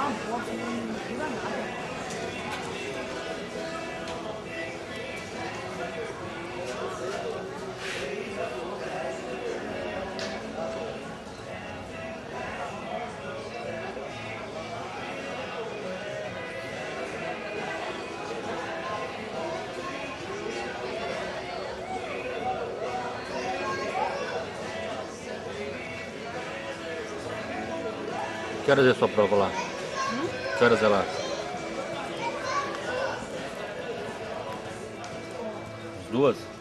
Ah, posso, não precisa nada. Que horas é a sua prova lá? Que horas é lá? As duas?